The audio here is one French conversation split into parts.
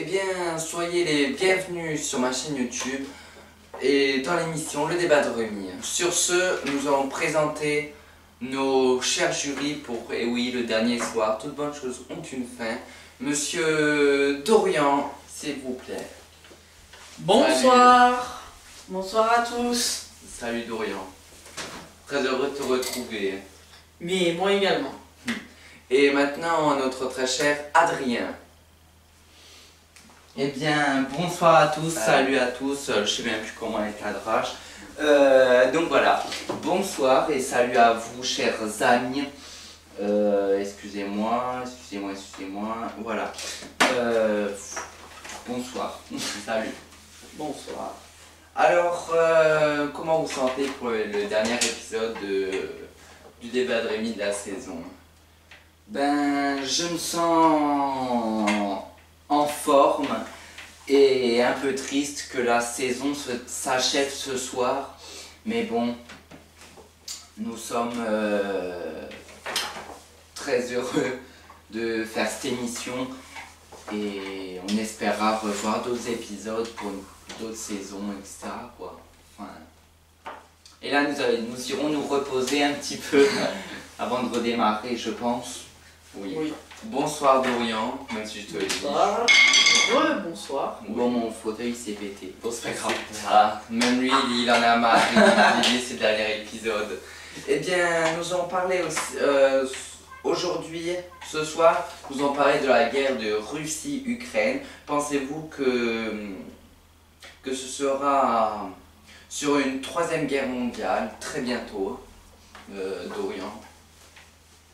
Eh bien, soyez les bienvenus sur ma chaîne YouTube et dans l'émission Le Débat de Rémi. Sur ce, nous allons présenter nos chers jurys pour, et oui, le dernier soir. Toutes bonnes choses ont une fin. Monsieur Dorian, s'il vous plaît. Bonsoir. Salut. Bonsoir à tous. Salut Dorian. Très heureux de te retrouver. Mais moi également. Et maintenant, notre très cher Adrien. Eh bien, bonsoir à tous, salut à tous, je sais même plus comment est le cadrage. Donc voilà, bonsoir et salut à vous, chers amis. Excusez-moi, voilà. Bonsoir, salut. Bonsoir. Alors, comment vous sentez pour le dernier épisode du débat de Rémi de la saison? Ben, je me sens en forme et un peu triste que la saison s'achève ce soir. Mais bon, nous sommes très heureux de faire cette émission et on espérera revoir d'autres épisodes pour d'autres saisons, etc. quoi. Enfin, et là, nous irons nous reposer un petit peu avant de redémarrer, je pense. Oui. Bonsoir Dorian, même si je te l'ai dit. Bonsoir. Bonsoir. Bon, mon fauteuil s'est pété. Bon, c'est pas grave. Ah, même lui, il en a marre d'oublier ces derniers épisodes. Eh bien, nous allons parler aussi, aujourd'hui, ce soir, nous allons parler de la guerre de Russie-Ukraine. Pensez-vous que ce sera sur une troisième guerre mondiale très bientôt, Dorian?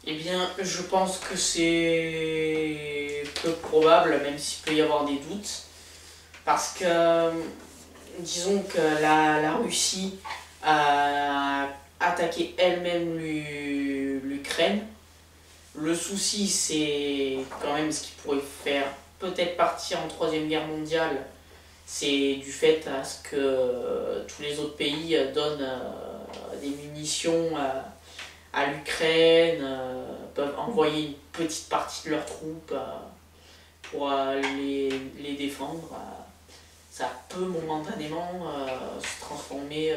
Eh bien, je pense que c'est peu probable, même s'il peut y avoir des doutes. Parce que, disons que la Russie a attaqué elle-même l'Ukraine. Le souci, c'est quand même ce qui pourrait faire peut-être partir en troisième guerre mondiale. C'est du fait à ce que tous les autres pays donnent des munitions à l'Ukraine, peuvent envoyer une petite partie de leurs troupes pour les défendre. Ça peut momentanément se transformer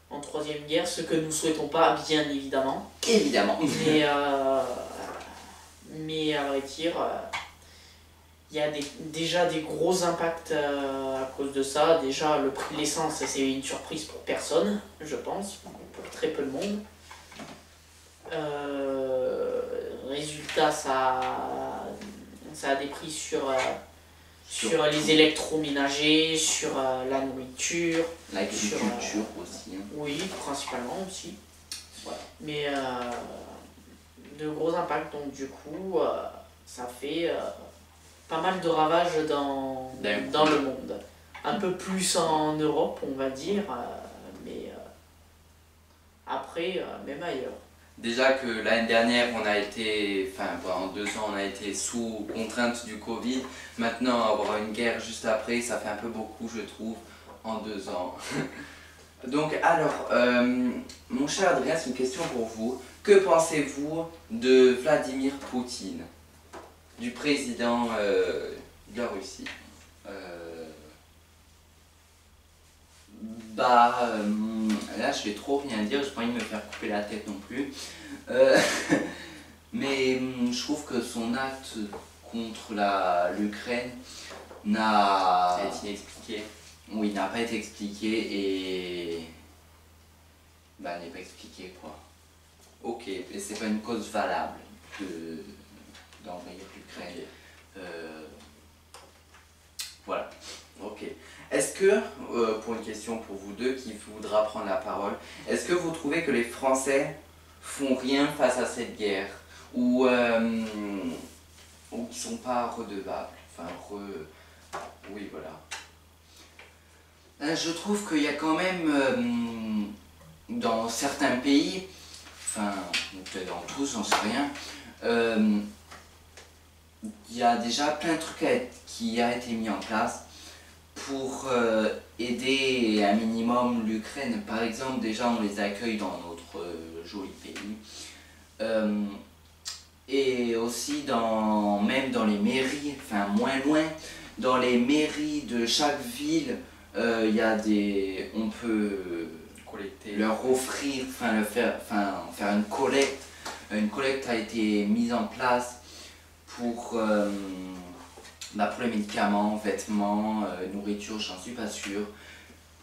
en troisième guerre, ce que nous souhaitons pas, bien évidemment. Évidemment. Mais à vrai dire, il y a déjà des gros impacts à cause de ça. Déjà, le prix de l'essence, c'est une surprise pour personne, je pense, pour très peu de monde. Résultat, ça a des prix sur les électroménagers, sur la nourriture. L'agriculture aussi. Hein. Oui, principalement aussi. Voilà. Mais de gros impacts, donc du coup, ça fait pas mal de ravages dans le monde. Un peu plus en Europe, on va dire, mais après, même ailleurs. Déjà que l'année dernière, on a été, en 2 ans, on a été sous contrainte du Covid. Maintenant, avoir une guerre juste après, ça fait un peu beaucoup, je trouve, en 2 ans. Donc, alors, mon cher Adrien, c'est une question pour vous. Que pensez-vous de Vladimir Poutine, du président de la Russie? Là je vais trop rien dire, j'ai pas envie de me faire couper la tête non plus. Mais je trouve que son acte contre l'Ukraine n'a été expliqué. Oui, n'a pas été expliqué et n'est pas expliqué quoi. Ok, et c'est pas une cause valable d'envahir l'Ukraine. Voilà. Ok. Est-ce que, pour une question pour vous deux qui voudra prendre la parole, est-ce que vous trouvez que les Français font rien face à cette guerre ou qu'ils ne sont pas redevables? Oui, voilà. Je trouve qu'il y a quand même, dans certains pays, peut-être dans tous, j'en sais rien, il y a déjà plein de trucs qui a été mis en place pour aider un minimum l'Ukraine. Par exemple, déjà on les accueille dans notre joli pays. Et aussi même dans les mairies, enfin moins loin, dans les mairies de chaque ville, il y a on peut Collecter. leur offrir, faire une collecte. Une collecte a été mise en place pour les médicaments, vêtements, nourriture, j'en suis pas sûr,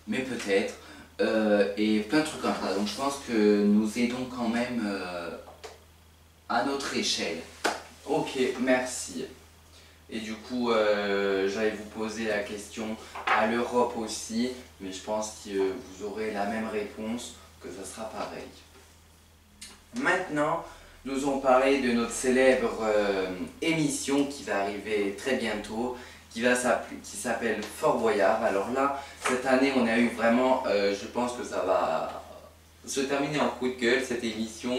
mais peut-être. Et plein de trucs comme ça. Donc je pense que nous aidons quand même à notre échelle. Ok, merci. Et du coup, j'allais vous poser la question à l'Europe aussi, mais je pense que vous aurez la même réponse, que ça sera pareil. Maintenant, nous allons parler de notre célèbre émission qui va arriver très bientôt, qui s'appelle Fort Boyard. Alors là, cette année, on a eu vraiment, je pense que ça va se terminer en coup de gueule, cette émission,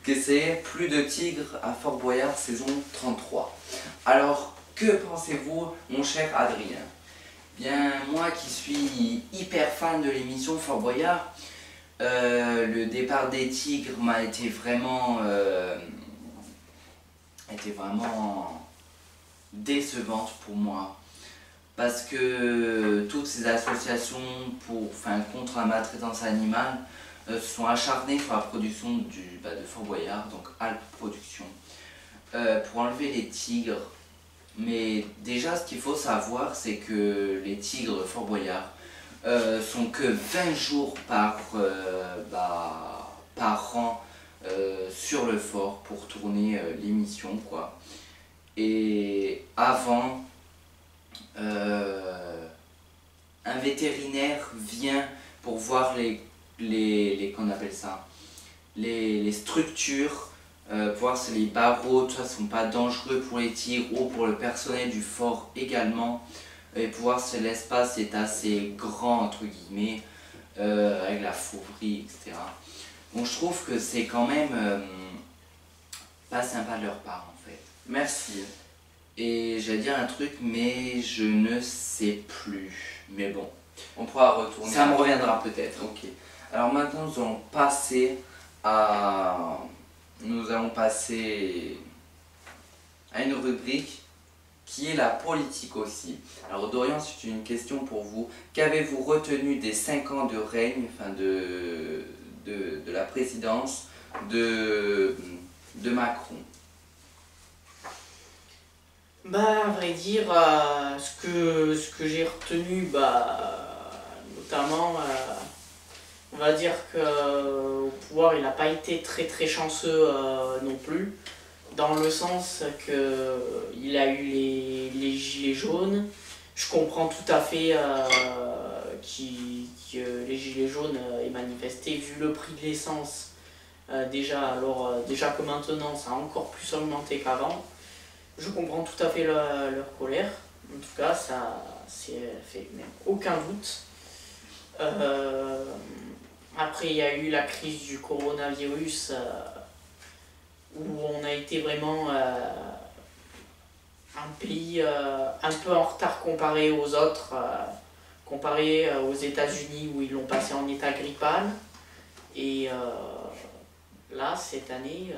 que c'est Plus de tigres à Fort Boyard, saison 33. Alors, que pensez-vous, mon cher Adrien? Bien, moi qui suis hyper fan de l'émission Fort Boyard, le départ des tigres m'a été vraiment décevante pour moi. Parce que toutes ces associations contre la maltraitance animale se sont acharnées sur la production de Fort Boyard, donc Alpes Productions, pour enlever les tigres. Mais déjà, ce qu'il faut savoir, c'est que les tigres de Fort Boyard sont que 20 jours par an sur le fort pour tourner l'émission, quoi. Et avant, un vétérinaire vient pour voir qu'on appelle ça, les structures, pour voir si les barreaux tout ça sont pas dangereux pour les tigres ou pour le personnel du fort également, et pour voir si l'espace est assez grand entre guillemets, avec la fourberie, etc. Donc je trouve que c'est quand même pas sympa de leur part en fait. Merci. Et j'allais dire un truc, mais je ne sais plus. Mais bon, On pourra retourner. ça me reviendra peut-être. Ok. Alors maintenant, nous allons passer à une rubrique qui est la politique aussi. Alors Dorian, c'est une question pour vous. Qu'avez-vous retenu des 5 ans de règne, de la présidence de Macron? Bah, à vrai dire, ce que j'ai retenu, notamment, on va dire qu'au pouvoir, il n'a pas été très très chanceux non plus, dans le sens qu'il a eu les gilets jaunes. Je comprends tout à fait que les gilets jaunes aient manifesté, vu le prix de l'essence déjà que maintenant ça a encore plus augmenté qu'avant. Je comprends tout à fait leur colère. En tout cas, ça fait même aucun doute. Après, il y a eu la crise du coronavirus où on a été vraiment un pays un peu en retard comparé aux autres, comparé aux États-Unis où ils l'ont passé en état grippal. Et là, ces années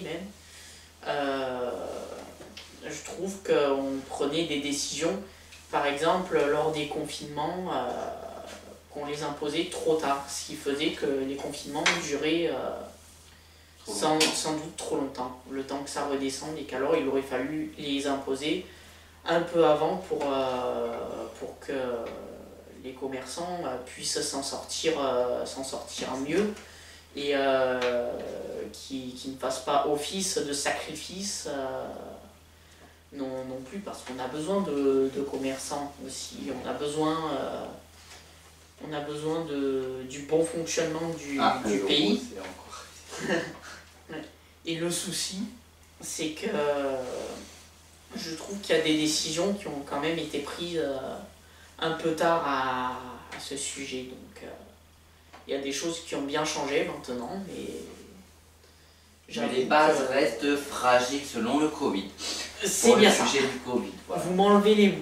même, je trouve qu'on prenait des décisions, par exemple lors des confinements, qu'on les imposait trop tard, ce qui faisait que les confinements duraient sans doute trop longtemps, le temps que ça redescende, et qu'alors il aurait fallu les imposer un peu avant pour que les commerçants puissent s'en sortir mieux, et qui ne fassent pas office de sacrifice non plus, parce qu'on a besoin de commerçants aussi, on a besoin du bon fonctionnement du pays. Et le souci, c'est que je trouve qu'il y a des décisions qui ont quand même été prises un peu tard à ce sujet, donc il y a des choses qui ont bien changé maintenant, mais les bases restent fragiles selon le Covid. C'est pour le bien ça. sujet du Covid. Voilà. Vous m'enlevez les Ok.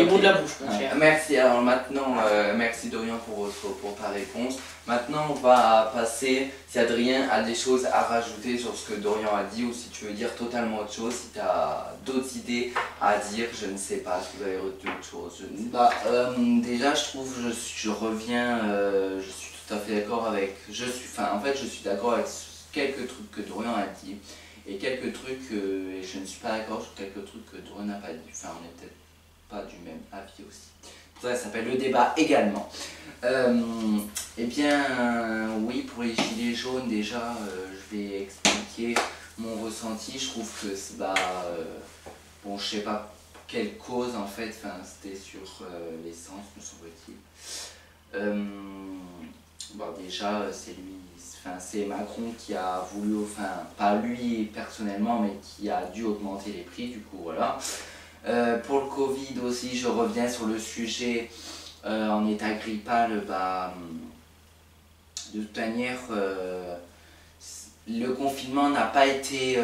mots de la bouche, mon cher. Merci, alors maintenant, merci Dorian pour ta réponse. Maintenant, on va passer, si Adrien a des choses à rajouter sur ce que Dorian a dit, ou si tu veux dire totalement autre chose, si tu as d'autres idées à dire, je ne sais pas, si vous avez retenu autre chose. Je ne sais pas. Déjà, je trouve, je reviens, je suis tout à fait d'accord avec, je suis d'accord avec quelques trucs que Dorian a dit, et quelques trucs, et je ne suis pas d'accord sur quelques trucs que Dorian n'a pas dit. Enfin, on n'est peut-être pas du même avis aussi. Pour ça s'appelle le débat également. Eh bien, oui, pour les gilets jaunes, déjà, je vais expliquer mon ressenti. Je trouve que, bon, je sais pas quelle cause en fait, enfin, c'était sur l'essence, me semble-t-il. Bon, déjà, c'est Macron qui a voulu, enfin, pas lui personnellement, mais qui a dû augmenter les prix, du coup, voilà. Pour le Covid aussi, je reviens sur le sujet en état grippal, de toute manière, le confinement n'a pas été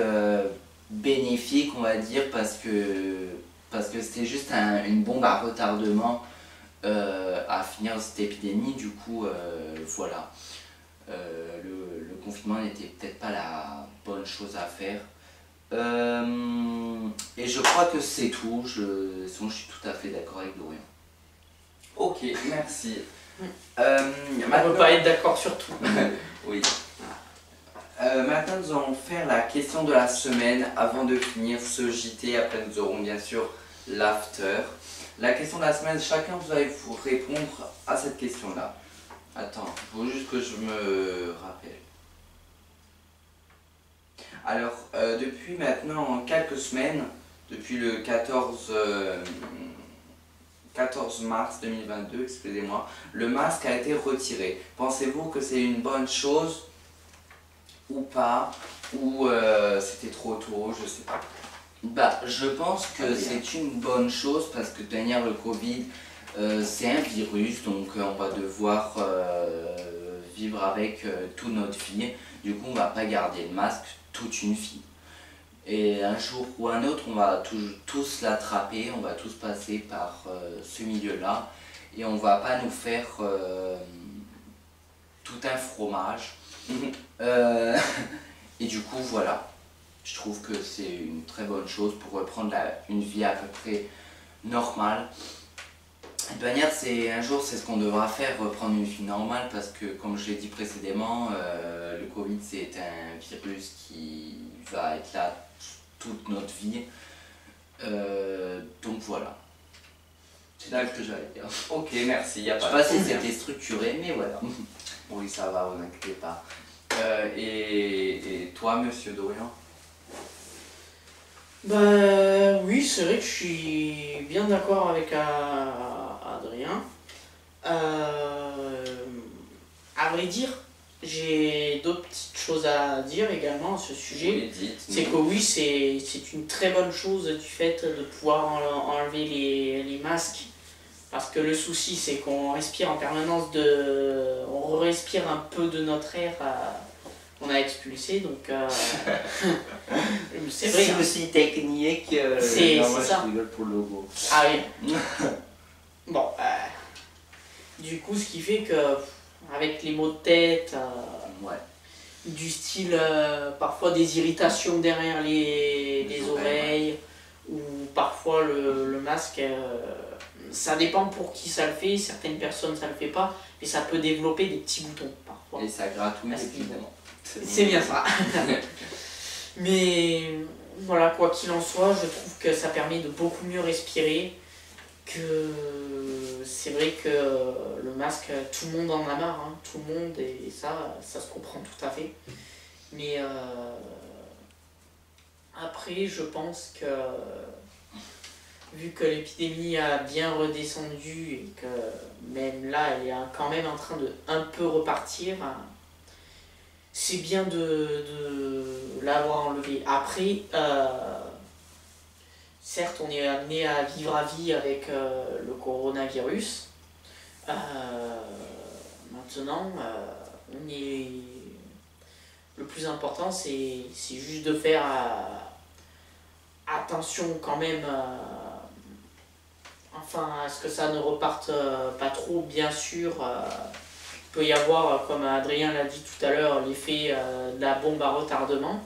bénéfique, on va dire, parce que c'était juste une bombe à retardement à finir cette épidémie. Du coup, voilà, le confinement n'était peut-être pas la bonne chose à faire. Et je crois que c'est tout, sinon je suis tout à fait d'accord avec Dorian. Ok, merci. On ne peut pas être d'accord sur tout. Oui. Maintenant, nous allons faire la question de la semaine avant de finir ce JT. Après, nous aurons bien sûr l'after. La question de la semaine, chacun vous allez vous répondre à cette question-là. Attends, il faut juste que je me rappelle. Alors, depuis maintenant quelques semaines, depuis le 14 mars 2022, excusez-moi, le masque a été retiré. Pensez-vous que c'est une bonne chose ou pas, ou c'était trop tôt, je sais pas. Je pense que c'est une bonne chose parce que de toute manière le Covid c'est un virus, donc on va devoir vivre avec toute notre vie. Du coup on va pas garder le masque toute une vie. Et un jour ou un autre on va tous l'attraper, on va tous passer par ce milieu-là et on va pas nous faire tout un fromage. Et du coup voilà, je trouve que c'est une très bonne chose pour reprendre une vie à peu près normale. De toute manière, un jour c'est ce qu'on devra faire, reprendre une vie normale, parce que comme je l'ai dit précédemment, le Covid c'est un virus qui va être là toute notre vie. Donc voilà. C'est là que j'allais dire. Ok, merci. Y a Je sais pas si c'était structuré, mais voilà. Oui, ça va, vous inquiétez pas. Et toi, monsieur Dorian? Oui, c'est vrai que je suis bien d'accord avec Adrien. À vrai dire, j'ai d'autres petites choses à dire également à ce sujet. Oui, dites. C'est que oui, c'est une très bonne chose du fait de pouvoir enlever les masques. Parce que le souci, c'est qu'on respire en permanence on respire un peu de notre air qu'on a expulsé, donc c'est vrai. C'est aussi technique. C'est moi, ça. Je rigole pour le logo. Ah oui. Bon, du coup, ce qui fait que avec les maux de tête, Ouais. du style parfois des irritations derrière les oreilles, ou parfois le masque, ça dépend pour qui ça le fait, certaines personnes ça le fait pas, mais ça peut développer des petits boutons parfois. Et ça gratouille Parce que- évidemment. C'est bien ça. Mais voilà, quoi qu'il en soit, je trouve que ça permet de beaucoup mieux respirer, que c'est vrai que le masque, tout le monde en a marre, hein, tout le monde, et ça se comprend tout à fait. Mais après, je pense que vu que l'épidémie a bien redescendu et que même là, elle est quand même en train de un peu repartir, c'est bien de l'avoir enlevé. Après, certes, on est amené à vivre à vie avec le coronavirus. Maintenant, le plus important, c'est juste de faire attention quand même, enfin, à ce que ça ne reparte pas trop, bien sûr. Il peut y avoir, comme Adrien l'a dit tout à l'heure, l'effet de la bombe à retardement.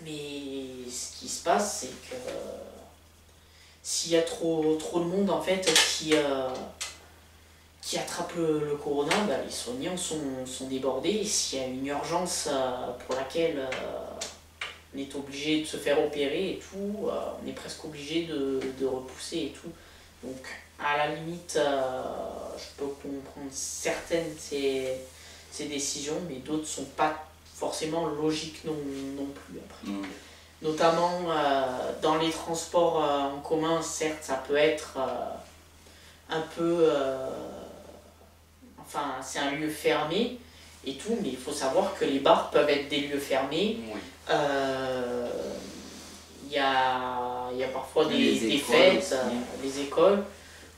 Mais ce qui se passe, c'est que s'il y a trop de monde en fait qui attrape le corona, bah, les soignants sont débordés. Et s'il y a une urgence pour laquelle on est obligé de se faire opérer et tout, on est presque obligé de repousser et tout. Donc à la limite, je peux comprendre certaines de ces décisions, mais d'autres sont pas forcément logiques non plus après. Notamment dans les transports en commun, certes ça peut être un peu... enfin c'est un lieu fermé et tout, mais il faut savoir que les bars peuvent être des lieux fermés. Oui. Il y a parfois des fêtes, les écoles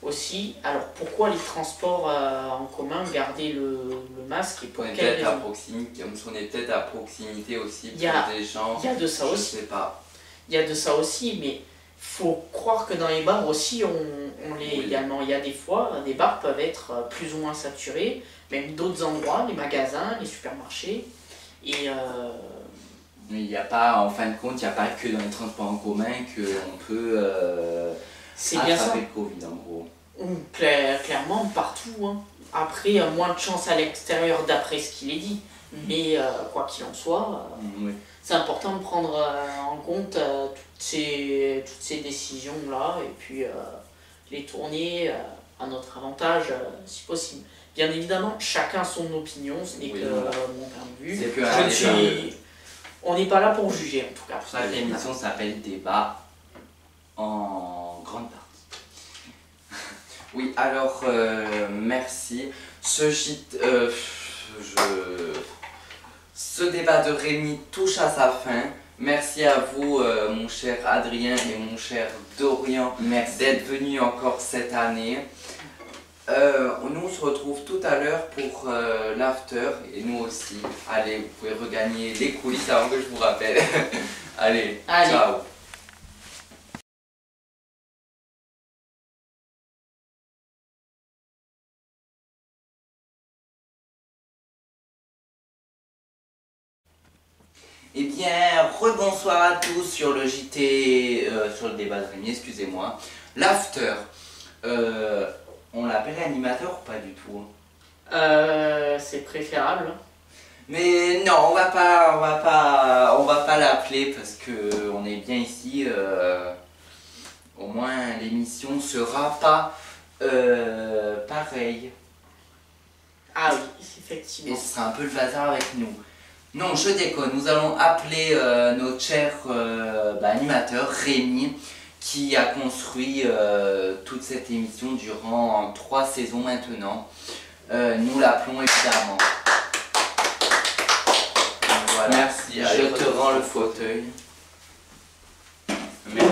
aussi. Alors pourquoi les transports en commun garder le masque et pour On est quelle peut-être à raison? proximité, on est peut-être à proximité aussi pour Il y a- des gens. Il y a de ça je aussi. sais pas. Il y a de ça aussi, mais faut croire que dans les bars aussi, on l'est Oui. également. Il y a des fois, des bars peuvent être plus ou moins saturés, même d'autres endroits, les magasins, les supermarchés. Et Il n'y a pas, en fin de compte, il n'y a pas que dans les transports en commun qu'on peut c'est bien ça. attraper le Covid en gros. Clairement, partout. Hein. Après, moins de chance à l'extérieur d'après ce qu'il est dit. Mais quoi qu'il en soit, Oui. c'est important de prendre en compte toutes ces décisions-là et puis les tourner à notre avantage si possible. Bien évidemment, chacun son opinion, ce n'est Oui, que voilà. mon point de vue. C'est que Je un ne suis... On n'est pas là pour juger en tout cas. C'est pour ça que l'émission s'appelle Débat en grande partie. Oui, alors merci. Ce débat de Rémi touche à sa fin. Merci à vous, mon cher Adrien et mon cher Dorian, d'être venus encore cette année. Nous on se retrouve tout à l'heure pour l'after et nous aussi. Allez, vous pouvez regagner les coulisses avant que je vous rappelle. Allez, Allez. ciao. Eh bien, rebonsoir à tous sur le JT, sur le débat de Rémi, excusez-moi. L'after, on l'appelle animateur ou pas du tout? C'est préférable. Hein. Mais non, on va pas l'appeler parce que on est bien ici. Au moins l'émission sera pas pareille. Ah oui, Et effectivement. ce sera un peu le bazar avec nous. Non, je déconne, nous allons appeler notre cher animateur Rémi qui a construit toute cette émission durant 3 saisons maintenant. Nous l'appelons évidemment. Voilà. Merci, Je allez, te rends le fauteuil.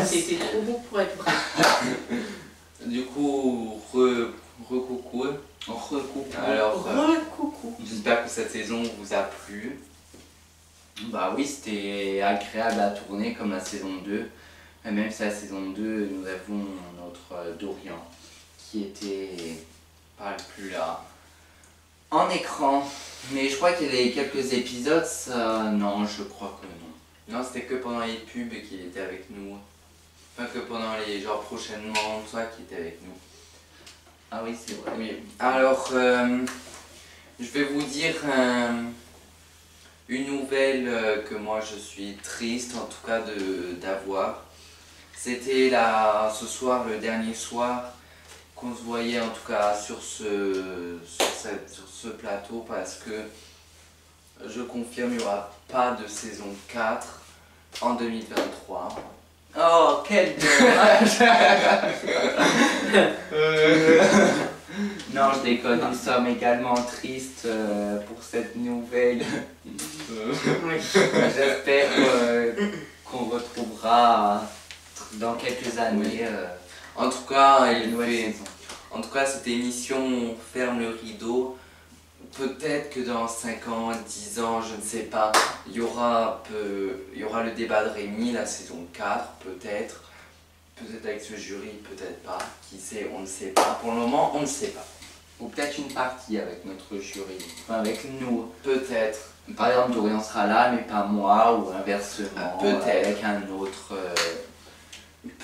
C'était trop beau pour être vrai. Du coup, re-coucou. Alors, Coucou. j'espère que cette saison vous a plu. Bah oui, c'était agréable à tourner comme la saison 2. Et même si la saison 2, nous avons notre Dorian qui était Parle plus là. en écran. Mais je crois qu'il y a eu quelques épisodes, ça... Non, je crois que non. Non, c'était que pendant les pubs qu'il était avec nous. Enfin, que pendant les genre prochainement, tout ça, qu'il était avec nous. Ah oui, c'est vrai. Oui. Alors, je vais vous dire une nouvelle que moi je suis triste en tout cas d'avoir. C'était ce soir, le dernier soir, qu'on se voyait en tout cas sur ce plateau parce que je confirme, il n'y aura pas de saison 4 en 2023. Oh, quel dommage. Non, je déconne, nous sommes également tristes pour cette nouvelle. J'espère qu'on retrouvera dans quelques années En tout cas, une nouvelle saison. en tout cas, cette émission ferme le rideau peut-être que dans 5 ans, 10 ans, je ne sais pas, il y aura le débat de Rémi, la saison 4, peut-être. Peut-être avec ce jury, peut-être pas. Qui sait, on ne sait pas. Pour le moment, on ne sait pas. Ou peut-être une partie avec notre jury, enfin avec nous. Peut-être. Par exemple, Dorian sera là, mais pas moi, ou inversement, peut-être. avec un autre.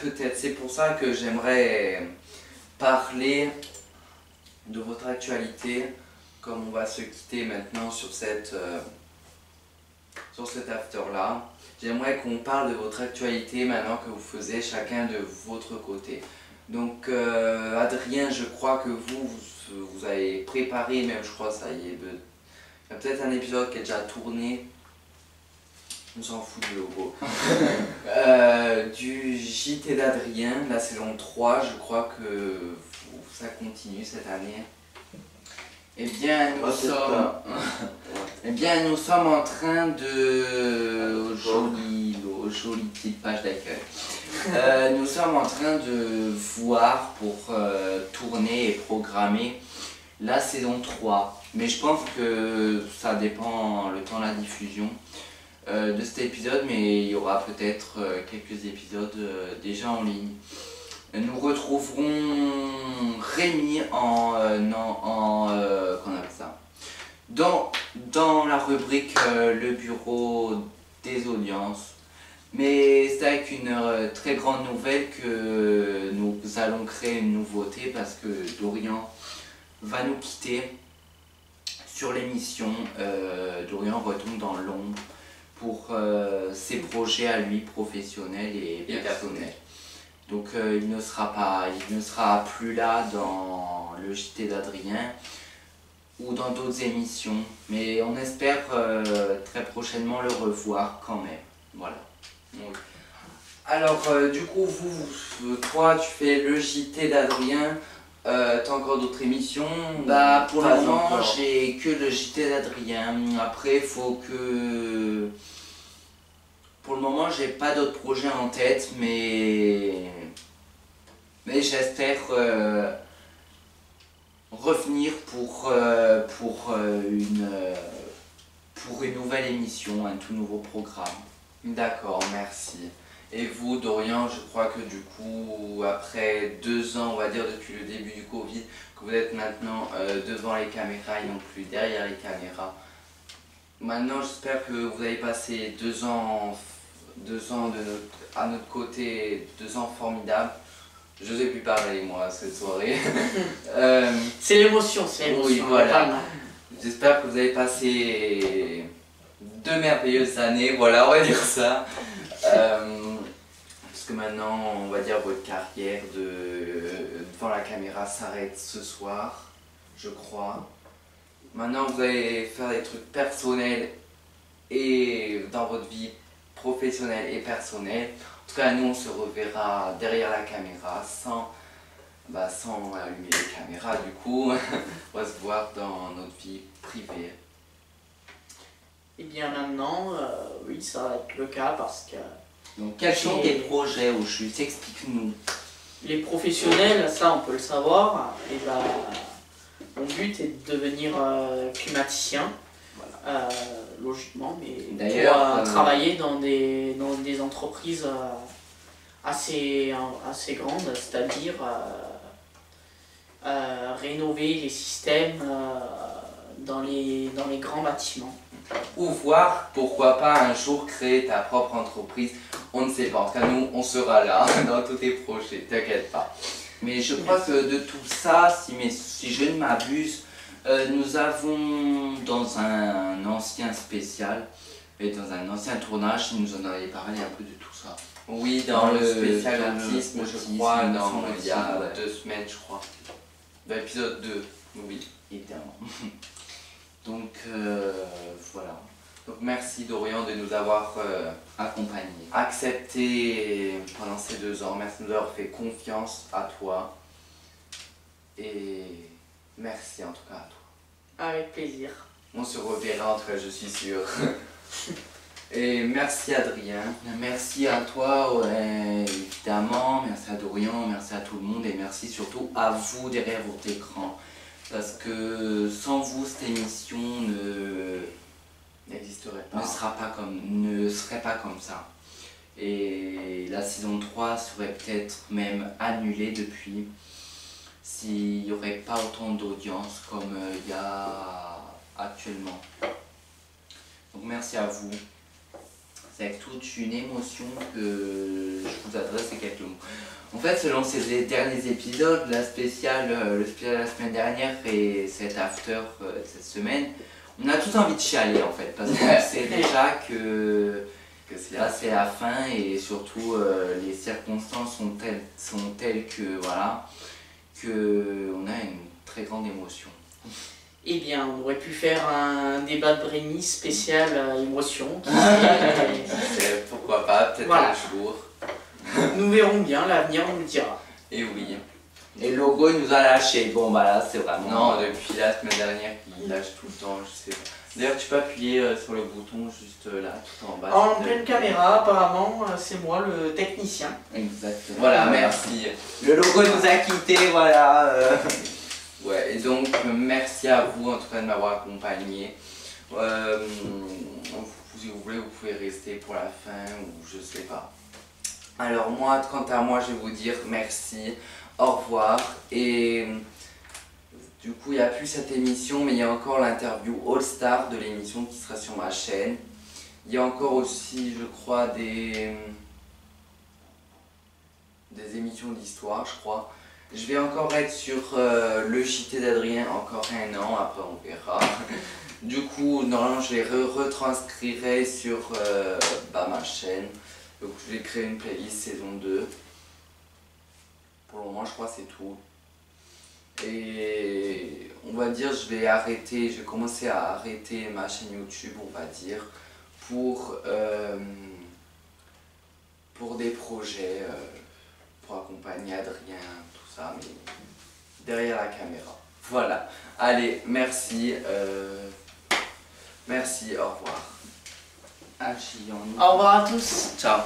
Peut-être. C'est pour ça que j'aimerais parler de votre actualité, comme on va se quitter maintenant sur cet after-là. J'aimerais qu'on parle de votre actualité maintenant que vous faisiez chacun de votre côté. Donc Adrien, je crois que vous avez préparé, même je crois ça y est, il y a peut-être un épisode qui est déjà tourné, on s'en fout du logo, du JT d'Adrien, la saison 3, je crois que ça continue cette année. Eh bien, nous sommes en train de... Jolie petite page d'accueil. Nous sommes en train de voir pour tourner et programmer la saison 3. Mais je pense que ça dépend le temps de la diffusion de cet épisode, mais il y aura peut-être quelques épisodes déjà en ligne. Nous retrouverons Rémi qu'on appelle ça, dans la rubrique le bureau des audiences. Mais c'est avec une très grande nouvelle que nous allons créer une nouveauté parce que Dorian va nous quitter sur l'émission. Dorian retombe dans l'ombre pour ses projets à lui professionnels et personnels. Donc il ne sera plus là dans le JT d'Adrien ou dans d'autres émissions, mais on espère très prochainement le revoir quand même. Voilà. Donc, alors du coup, toi tu fais le JT d'Adrien, t'as encore d'autres émissions? Bah pour le moment j'ai que le JT d'Adrien. Après faut que... Pour le moment, j'ai pas d'autres projets en tête, mais j'espère revenir pour une nouvelle émission, un tout nouveau programme. D'accord, merci. Et vous, Dorian, je crois que du coup, après 2 ans, on va dire depuis le début du Covid, que vous êtes maintenant devant les caméras et non plus derrière les caméras. Maintenant, j'espère que vous avez passé 2 ans à notre côté, 2 ans formidables. Je n'osais plus parler moi cette soirée. C'est l'émotion, c'est l'émotion. Oui, voilà. J'espère que vous avez passé 2 merveilleuses années, voilà, on va dire ça. Parce que maintenant, on va dire votre carrière devant la caméra s'arrête ce soir, je crois. Maintenant, vous allez faire des trucs personnels et dans votre vie professionnelle et personnelle. En tout cas, nous, on se reverra derrière la caméra sans allumer les caméras. Du coup, on va se voir dans notre vie privée. Et bien maintenant, oui, ça va être le cas parce que... Donc, quels sont tes projets, Juste explique-nous. Les professionnels, ça, on peut le savoir. Et ben, mon but est de devenir climaticien. Voilà. Logiquement, mais d'ailleurs travailler dans des entreprises assez grandes, c'est-à-dire rénover les systèmes dans les grands bâtiments. Ou voir, pourquoi pas un jour créer ta propre entreprise, on ne sait pas, en tout cas nous on sera là dans tous tes projets, t'inquiète pas. Mais je crois que de tout ça, si je ne m'abuse, nous avons dans un ancien spécial et dans un ancien tournage, nous en avait parlé un peu de tout ça. Oui, dans le spécial autisme, je crois, il y a 2 semaines, je crois. Dans l'épisode 2, oui, évidemment. Donc voilà. Donc merci Dorian de nous avoir accompagnés, accepté pendant ces 2 ans. Merci de nous avoir fait confiance à toi. Et merci en tout cas à toi. Avec plaisir. On se reverra en tout cas, je suis sûr. Et merci Adrien. Merci à toi, ouais, évidemment. Merci à Dorian, merci à tout le monde et merci surtout à vous derrière votre écran. Parce que sans vous, cette émission N'existerait pas. ne serait pas comme ça. Et la saison 3 serait peut-être même annulée depuis s'il n'y aurait pas autant d'audience comme il y a actuellement. Donc merci à vous. C'est avec toute une émotion que je vous adresse ces quelques mots. En fait, selon ces derniers épisodes, le spécial de la semaine dernière et cet after cette semaine, on a tous envie de chialer en fait, parce qu'on sait déjà que c'est la fin et surtout les circonstances sont telles que voilà, que on a une très grande émotion. Eh bien, on aurait pu faire un débat de Brémy spécial émotion. Qui sait, Pourquoi pas, peut-être voilà. un jour. Nous verrons bien, l'avenir nous le dira. Et oui. Et le logo il nous a lâché, bon bah là c'est vraiment... Non, depuis la semaine dernière, il lâche tout le temps, je sais pas. D'ailleurs, tu peux appuyer sur le bouton juste là, tout en bas. En pleine caméra, apparemment, c'est moi le technicien. Exactement. Voilà, merci. Le logo nous a quittés, voilà. Ouais, et donc merci à vous en tout cas de m'avoir accompagné. Si vous voulez, vous pouvez rester pour la fin ou je sais pas. Alors moi, quant à moi, je vais vous dire merci, au revoir. Et du coup, il n'y a plus cette émission, mais il y a encore l'interview All Star de l'émission qui sera sur ma chaîne. Il y a encore aussi, je crois, des émissions d'histoire, je crois. Je vais encore être sur le JT d'Adrien encore un an, après on verra. Du coup, normalement, je les retranscrirai sur ma chaîne. Donc, je vais créer une playlist saison 2. Pour le moment, je crois que c'est tout. Et on va dire, je vais commencer à arrêter ma chaîne YouTube, on va dire, pour des projets, pour accompagner Adrien, tout ça, mais derrière la caméra. Voilà. Allez, merci. Merci, au revoir. Au revoir à tous. Ciao.